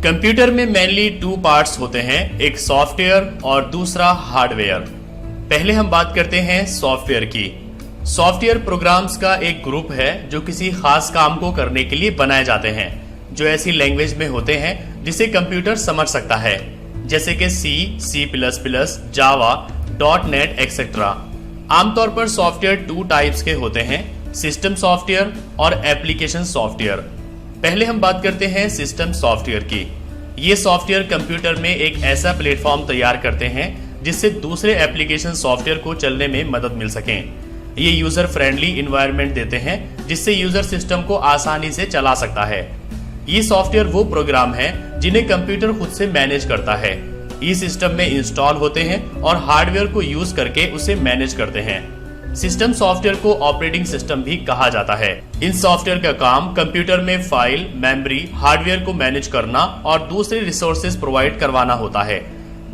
Computer में mainly two parts होते हैं, एक सॉफ्टवेयर और दूसरा हार्डवेयर। पहले हम बात करते हैं सॉफ्टवेयर की। सॉफ्टवेयर प्रोग्राम्स का एक ग्रुप है जो किसी खास काम को करने के लिए बनाए जाते हैं, जो ऐसी लैंग्वेज में होते हैं जिसे कंप्यूटर समझ सकता है, जैसे कि C++, जावा, .NET एक्सेट्रा। आमतौर पर सॉफ्टवेयर टू टाइप्स के होते हैं, सिस्टम सॉफ्टवेयर और एप्लीकेशन सॉफ्टवेयर। पहले हम बात करते हैं सिस्टम सॉफ्टवेयर की। ये सॉफ्टवेयर कंप्यूटर में एक ऐसा प्लेटफॉर्म तैयार करते हैं जिससे दूसरे एप्लीकेशन सॉफ्टवेयर को चलने में मदद मिल सके। ये यूजर फ्रेंडली इन्वायरमेंट देते हैं जिससे यूजर सिस्टम को आसानी से चला सकता है। ये सॉफ्टवेयर वो प्रोग्राम है जिन्हें कंप्यूटर खुद से मैनेज करता है। ये सिस्टम में इंस्टॉल होते हैं और हार्डवेयर को यूज करके उसे मैनेज करते हैं। सिस्टम सॉफ्टवेयर को ऑपरेटिंग सिस्टम भी कहा जाता है। इन सॉफ्टवेयर का काम कंप्यूटर में फाइल, मेमोरी, हार्डवेयर को मैनेज करना और दूसरे रिसोर्सेज प्रोवाइड करवाना होता है।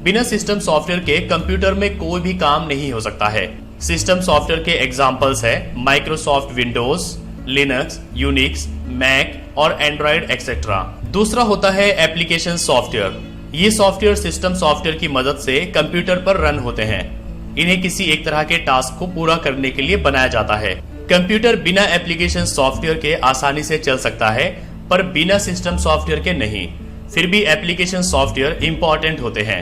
बिना सिस्टम सॉफ्टवेयर के कंप्यूटर में कोई भी काम नहीं हो सकता है। सिस्टम सॉफ्टवेयर के एग्जांपल्स है Microsoft Windows, Linux, Unix, Mac और एंड्रॉइड एक्सेट्रा। दूसरा होता है एप्लीकेशन सॉफ्टवेयर। ये सॉफ्टवेयर सिस्टम सॉफ्टवेयर की मदद से कंप्यूटर पर रन होते हैं। इन्हें किसी एक तरह के टास्क को पूरा करने के लिए बनाया जाता है। कंप्यूटर बिना एप्लीकेशन सॉफ्टवेयर के आसानी से चल सकता है, पर बिना सिस्टम सॉफ्टवेयर के नहीं। फिर भी एप्लीकेशन सॉफ्टवेयर इंपॉर्टेंट होते हैं।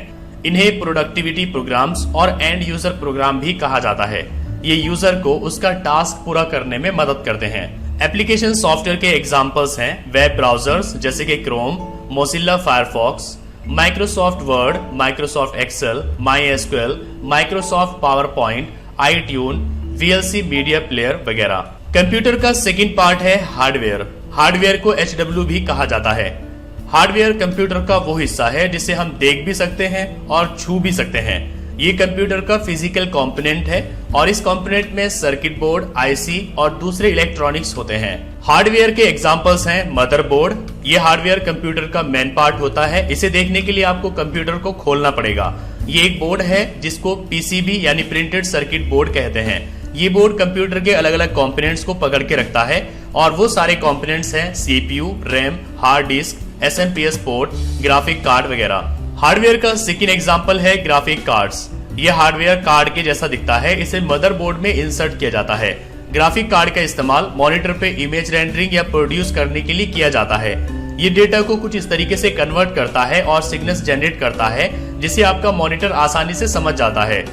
इन्हें प्रोडक्टिविटी प्रोग्राम्स और एंड यूजर प्रोग्राम भी कहा जाता है। ये यूजर को उसका टास्क पूरा करने में मदद करते हैं। एप्लीकेशन सॉफ्टवेयर के एग्जांपल्स हैं वेब ब्राउजर्स जैसे कि Chrome, Mozilla Firefox, Microsoft Word, Microsoft Excel, MySQL, Microsoft PowerPoint, iTunes, VLC media player वगैरह। कंप्यूटर का सेकंड पार्ट है हार्डवेयर। हार्डवेयर को HW भी कहा जाता है। हार्डवेयर कंप्यूटर का वो हिस्सा है जिसे हम देख भी सकते हैं और छू भी सकते हैं। ये कंप्यूटर का फिजिकल कंपोनेंट है और इस कंपोनेंट में सर्किट बोर्ड, IC और दूसरे इलेक्ट्रॉनिक्स होते हैं। हार्डवेयर के एग्जांपल्स हैं मदरबोर्ड। ये हार्डवेयर कंप्यूटर का मेन पार्ट होता है। इसे देखने के लिए आपको कंप्यूटर को खोलना पड़ेगा। ये एक बोर्ड है जिसको PCB यानी प्रिंटेड सर्किट बोर्ड कहते हैं। ये बोर्ड कंप्यूटर के अलग अलग कंपोनेंट्स को पकड़ के रखता है और वो सारे कंपोनेंट्स हैं CPU, RAM, hard disk, SMPS port, graphic card वगैरह। हार्डवेयर का सेकंड एग्जांपल है ग्राफिक कार्ड्स। ये हार्डवेयर कार्ड के जैसा दिखता है। इसे मदरबोर्ड में इंसर्ट किया जाता है। ग्राफिक कार्ड का इस्तेमाल मॉनिटर पे इमेज रेंडरिंग या प्रोड्यूस करने के लिए किया जाता है। ये डेटा को कुछ इस तरीके से कन्वर्ट करता है और सिग्नल्स जनरेट करता है जिसे आपका मॉनिटर आसानी से समझ जाता है।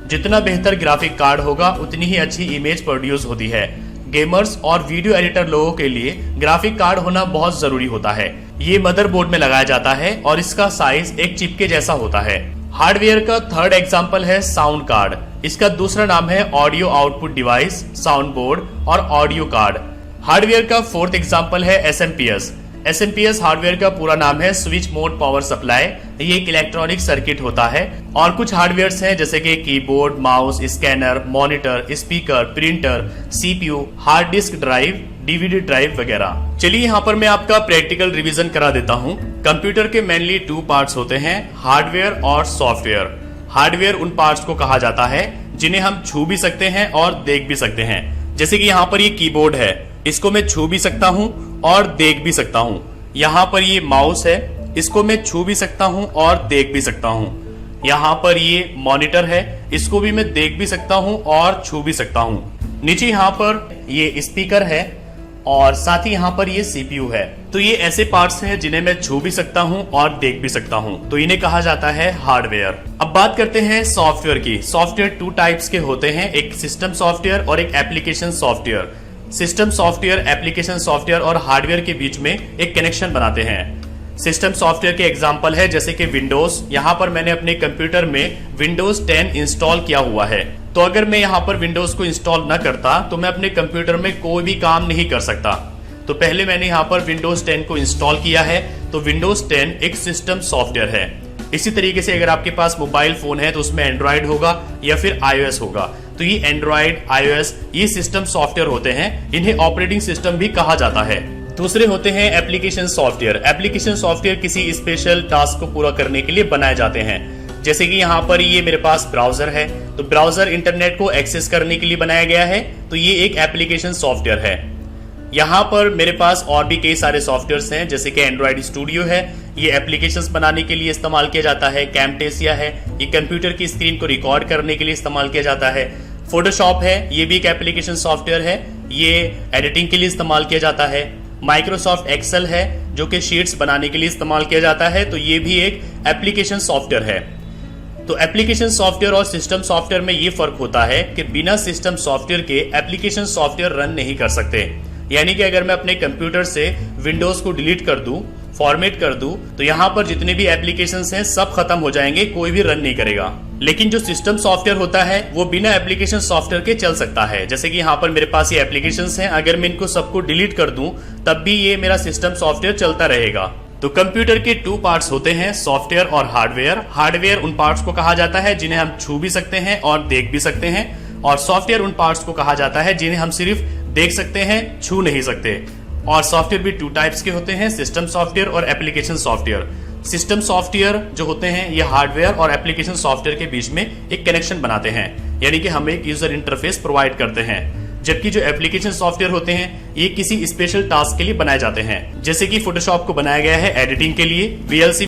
जितना बेहतर ग्राफिक कार्ड होगा उतनी ही अच्छी इमेज प्रोड्यूस होती है। गेमर्स और वीडियो एडिटर लोगों के लिए ग्राफिक कार्ड होना बहुत जरूरी होता है। ये मदरबोर्ड में लगाया जाता है और इसका साइज एक चिप के जैसा होता है। हार्डवेयर का थर्ड एग्जांपल है साउंड कार्ड। इसका दूसरा नाम है audio output device, sound board और ऑडियो कार्ड। हार्डवेयर का फोर्थ एग्जांपल है SMPS। SMPS हार्डवेयर का पूरा नाम है स्विच मोड पावर सप्लाई। ये एक इलेक्ट्रॉनिक सर्किट होता है। और कुछ हार्डवेयर्स हैं जैसे कि keyboard, mouse, scanner, monitor, speaker, printer, CPU, hard disk drive, DVD drive वगैरह। चलिए यहाँ पर मैं आपका प्रैक्टिकल रिवीजन करा देता हूँ। कंप्यूटर के मेनली टू पार्ट्स होते हैं, हार्डवेयर और सॉफ्टवेयर। हार्डवेयर उन पार्ट्स को कहा जाता है जिन्हें हम छू भी सकते हैं और देख भी सकते हैं। जैसे कि यहाँ पर ये कीबोर्ड है, इसको मैं छू भी सकता हूँ और देख भी सकता हूँ। यहाँ पर ये माउस है, इसको मैं छू भी सकता हूँ और देख भी सकता हूँ। यहाँ पर ये मॉनिटर है, इसको भी मैं देख भी सकता हूँ और छू भी सकता हूँ। नीचे यहाँ पर ये स्पीकर है और साथ ही यहाँ पर ये CPU है। तो ये ऐसे पार्ट्स हैं जिन्हें मैं छू भी सकता हूँ और देख भी सकता हूँ, तो इन्हें कहा जाता है हार्डवेयर। अब बात करते हैं सॉफ्टवेयर की। सॉफ्टवेयर टू टाइप्स के होते हैं, एक सिस्टम सॉफ्टवेयर और एक application software. System software application software और हार्डवेयर के बीच में एक कनेक्शन बनाते हैं। सिस्टम सॉफ्टवेयर के एग्जांपल है जैसे कि विंडोज। यहाँ पर मैंने अपने कंप्यूटर में विंडोज 10 इंस्टॉल किया हुआ है। तो अगर मैं यहाँ पर विंडोज को इंस्टॉल न करता तो मैं अपने कंप्यूटर में कोई भी काम नहीं कर सकता। तो पहले मैंने यहाँ पर विंडोज 10 को इंस्टॉल किया है। तो विंडोज 10 एक सिस्टम सॉफ्टवेयर है। इसी तरीके से अगर आपके पास मोबाइल फोन है तो उसमें एंड्रॉइड होगा या फिर iOS होगा। तो ये एंड्रॉइड, iOS ये सिस्टम सॉफ्टवेयर होते हैं। इन्हें ऑपरेटिंग सिस्टम भी कहा जाता है। दूसरे होते हैं एप्लीकेशन सॉफ्टवेयर। एप्लीकेशन सॉफ्टवेयर किसी स्पेशल टास्क को पूरा करने के लिए बनाए जाते हैं। जैसे कि यहाँ पर ये मेरे पास ब्राउजर है, तो ब्राउजर इंटरनेट को एक्सेस करने के लिए बनाया गया है। तो ये एक एप्लीकेशन सॉफ्टवेयर है। यहाँ पर मेरे पास और भी कई सारे सॉफ्टवेयर्स हैं, जैसे कि एंड्रॉइड स्टूडियो है, ये एप्लीकेशंस बनाने के लिए इस्तेमाल किया जाता है। कैमटेसिया है, ये कंप्यूटर की स्क्रीन को रिकॉर्ड करने के लिए इस्तेमाल किया जाता है। फोटोशॉप है, ये भी एक एप्लीकेशन सॉफ्टवेयर है, ये एडिटिंग के लिए इस्तेमाल किया जाता है। माइक्रोसॉफ्ट एक्सेल है, जो कि शीट्स बनाने के लिए इस्तेमाल किया जाता है, तो ये भी एक एप्लीकेशन सॉफ्टवेयर है। तो एप्लीकेशन सॉफ्टवेयर और सिस्टम सॉफ्टवेयर में ये फर्क होता है कि बिना सिस्टम सॉफ्टवेयर के एप्लीकेशन सॉफ्टवेयर रन नहीं कर सकते। यानी कि अगर मैं अपने कंप्यूटर से विंडोज को डिलीट कर दूं, फॉर्मेट कर दूं, तो यहाँ पर जितने भी एप्लीकेशंस हैं सब खत्म हो जाएंगे, कोई भी रन नहीं करेगा। लेकिन जो सिस्टम सॉफ्टवेयर होता है वो बिना एप्लीकेशन सॉफ्टवेयर के चल सकता है। जैसे कि यहाँ पर मेरे पास ये एप्लीकेशंस हैं, अगर मैं इनको सबको डिलीट कर दूं तब भी ये मेरा सिस्टम सॉफ्टवेयर चलता रहेगा। तो कंप्यूटर के 2 पार्ट्स होते हैं, सॉफ्टवेयर और हार्डवेयर। हार्डवेयर उन पार्ट्स को कहा जाता है जिन्हें हम छू भी सकते हैं और देख भी सकते हैं, और सॉफ्टवेयर उन पार्ट्स को कहा जाता है जिन्हें हम सिर्फ देख सकते हैं, छू नहीं सकते। और सॉफ्टवेयर भी 2 टाइप्स के होते हैं, सिस्टम सॉफ्टवेयर और एप्लीकेशन सॉफ्टवेयर। सिस्टम सॉफ्टवेयर जो होते हैं ये हार्डवेयर और एप्लीकेशन सॉफ्टवेयर के बीच में एक कनेक्शन बनाते हैं, यानी कि हम एक यूजर इंटरफेस प्रोवाइड करते हैं। जबकि जो एप्लीकेशन सॉफ्टवेयर होते हैं ये किसी स्पेशल टास्क के लिए बनाए जाते हैं, जैसे कि फोटोशॉप को बनाया गया है एडिटिंग के लिए, वीएलसी